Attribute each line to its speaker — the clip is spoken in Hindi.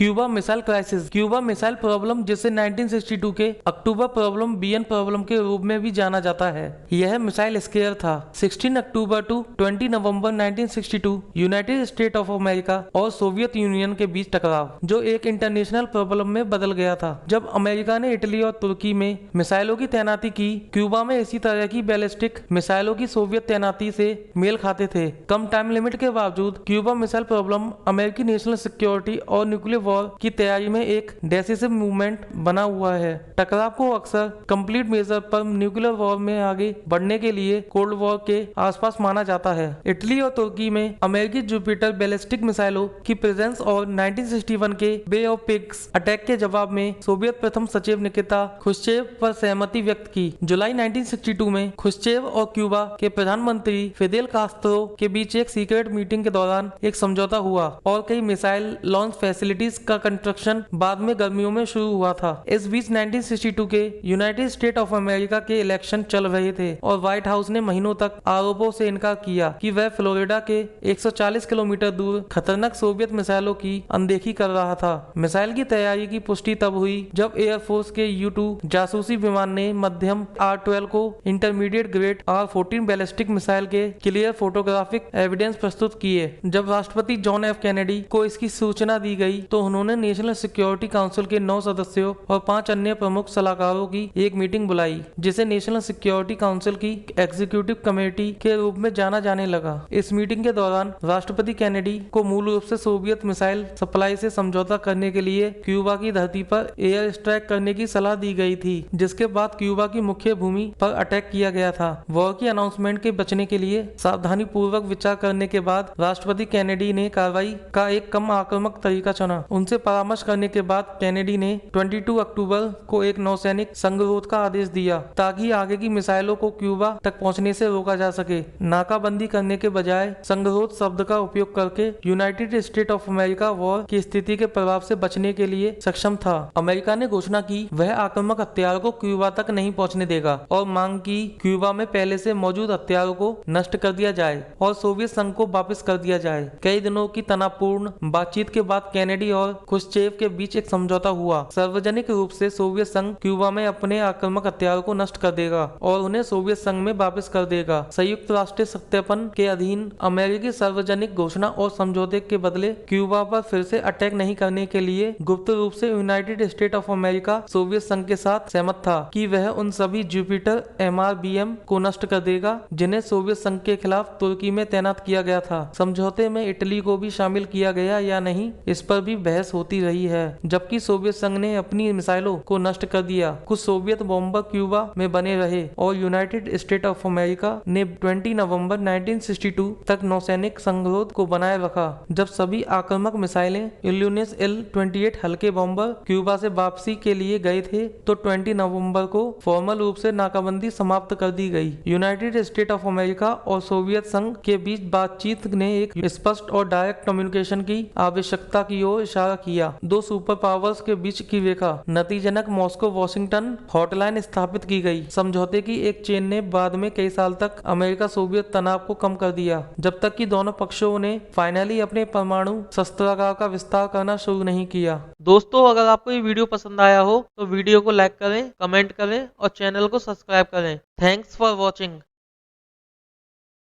Speaker 1: Cuba missile crisis. Cuba missile problem, जिसे 1962 के अक्टूबर प्रॉब्लम बीएन प्रॉब्लम के रूप में भी जाना जाता है, यह मिसाइल स्केयर था। 16 अक्टूबर टू 20 नवंबर 1962 यूनाइटेड स्टेट ऑफ अमेरिका और सोवियत यूनियन के बीच टकराव, जो एक इंटरनेशनल प्रॉब्लम में बदल गया था। जब अमेरिका ने इटली और तुर्की में मिसाइलों की तैनाती की, क्यूबा में इसी तरह की बैलिस्टिक मिसाइलों की सोवियत तैनाती से मेल खाते थे। कम टाइम लिमिट के बावजूद क्यूबा मिसाइल प्रॉब्लम अमेरिकी नेशनल सिक्योरिटी और न्यूक्लियर वॉर की तैयारी में एक डेसिसिव मूवमेंट बना हुआ है। टकराव को अक्सर कंप्लीट मेजर पर न्यूक्लियर वॉर में आगे बढ़ने के लिए कोल्ड वॉर के आसपास माना जाता है। इटली और तुर्की में अमेरिकी जुपिटर बैलिस्टिक मिसाइलों की प्रेजेंस और 1961 के बे ऑफ पिग्स अटैक के जवाब में सोवियत प्रथम सचिव निकिता ख्रुश्चेव पर सहमति व्यक्त की। जुलाई 1962 में ख्रुश्चेव और क्यूबा के प्रधानमंत्री फिदेल कास्त्रो के बीच एक सीक्रेट मीटिंग के दौरान एक समझौता हुआ और कई मिसाइल लॉन्च फैसिलिटीज का कंस्ट्रक्शन बाद में गर्मियों में शुरू हुआ था। इस बीच 1962 के यूनाइटेड स्टेट ऑफ अमेरिका के इलेक्शन चल रहे थे और व्हाइट हाउस ने महीनों तक आरोपों से इनकार किया कि वह फ्लोरिडा के 140 किलोमीटर दूर खतरनाक सोवियत मिसाइलों की अनदेखी कर रहा था। मिसाइल की तैयारी की पुष्टि तब हुई जब एयरफोर्स के U-2 जासूसी विमान ने मध्यम R-12 को intermediate grade R-14 ballistic missile के क्लियर फोटोग्राफिक एविडेंस प्रस्तुत किए। जब राष्ट्रपति जॉन एफ कैनेडी को इसकी सूचना दी गई तो उन्होंने नेशनल सिक्योरिटी काउंसिल के 9 सदस्यों और 5 अन्य प्रमुख सलाहकारों की एक मीटिंग बुलाई, जिसे नेशनल सिक्योरिटी काउंसिल की एग्जीक्यूटिव कमेटी के रूप में जाना जाने लगा। इस मीटिंग के दौरान राष्ट्रपति कैनेडी को मूल रूप से सोवियत मिसाइल सप्लाई से समझौता करने के लिए क्यूबा की धरती पर एयर स्ट्राइक करने की सलाह दी गई थी, जिसके बाद क्यूबा की मुख्य भूमि पर अटैक किया गया था। वॉर की अनाउंसमेंट के बचने के लिए सावधानी पूर्वक विचार करने के बाद राष्ट्रपति कैनेडी ने कार्रवाई का एक कम आक्रामक तरीका चुना। उनसे परामर्श करने के बाद कैनेडी ने 22 अक्टूबर को एक नौसैनिक संगरोध का आदेश दिया ताकि आगे की मिसाइलों को क्यूबा तक पहुंचने से रोका जा सके। नाकाबंदी करने के बजाय संगरोध शब्द का उपयोग करके United State of America war की स्थिति के प्रभाव से बचने के लिए सक्षम था। अमेरिका ने घोषणा की वह आक्रामक हथियारों को क्यूबा तक नहीं पहुंचने देगा और मांग की क्यूबा में पहले से मौजूद हथियारों को नष्ट कर दिया जाए और सोवियत संघ को वापस कर दिया जाए। कई दिनों की तनावपूर्ण बातचीत के बाद कैनेडी और ख्रुश्चेव के बीच एक समझौता हुआ। सार्वजनिक रूप से सोवियत संघ क्यूबा में अपने आक्रामक हथियारों को नष्ट कर देगा और उन्हें सोवियत संघ में वापस कर देगा। संयुक्त राष्ट्र सत्यापन के अधीन अमेरिकी सार्वजनिक घोषणा और समझौते के बदले क्यूबा पर फिर से अटैक नहीं करने के लिए गुप्त रूप से United State of America Soviet संघ के साथ सहमत था कि वह उन सभी जुपिटर MRBM को नष्ट कर देगा जिन्हें सोवियत संघ के खिलाफ तुर्की में तैनात किया गया था। समझौते में इटली को भी शामिल किया गया या नहीं, इस पर भी बहस होती रही है। जबकि सोवियत संघ ने अपनी मिसाइलों को नष्ट कर दिया, कुछ सोवियत बॉम्बर क्यूबा में बने रहे और यूनाइटेड स्टेट ऑफ अमेरिका ने 20 नवंबर 1962 तक नौसैनिक संगरोध को बनाए रखा। जब सभी आक्रामक मिसाइलें इल्यूनेस L-28 हल्के बॉम्बर क्यूबा से वापसी के लिए गए थे तो 20 नवंबर को फॉर्मल रूप से नाकाबंदी समाप्त कर दी गई। यूनाइटेड स्टेट ऑफ अमेरिका और सोवियत संघ के बीच बातचीत ने एक स्पष्ट और डायरेक्ट कम्युनिकेशन की आवश्यकता की ओर इशारा किया। दो सुपर पावर्स के बीच की रेखा नतीजनक मॉस्को वाशिंगटन हॉटलाइन स्थापित की गई। समझौते की एक चेन ने बाद में कई साल तक अमेरिका सोवियत तनाव को कम कर दिया, जब तक कि दोनों पक्षों ने फाइनली अपने परमाणु शस्त्रागार का विस्तार करना शुरू नहीं किया। दोस्तों, अगर आपको ये वीडियो पसंद आया हो तो वीडियो को लाइक करें, कमेंट करें और चैनल को सब्सक्राइब करें। Thanks for watching.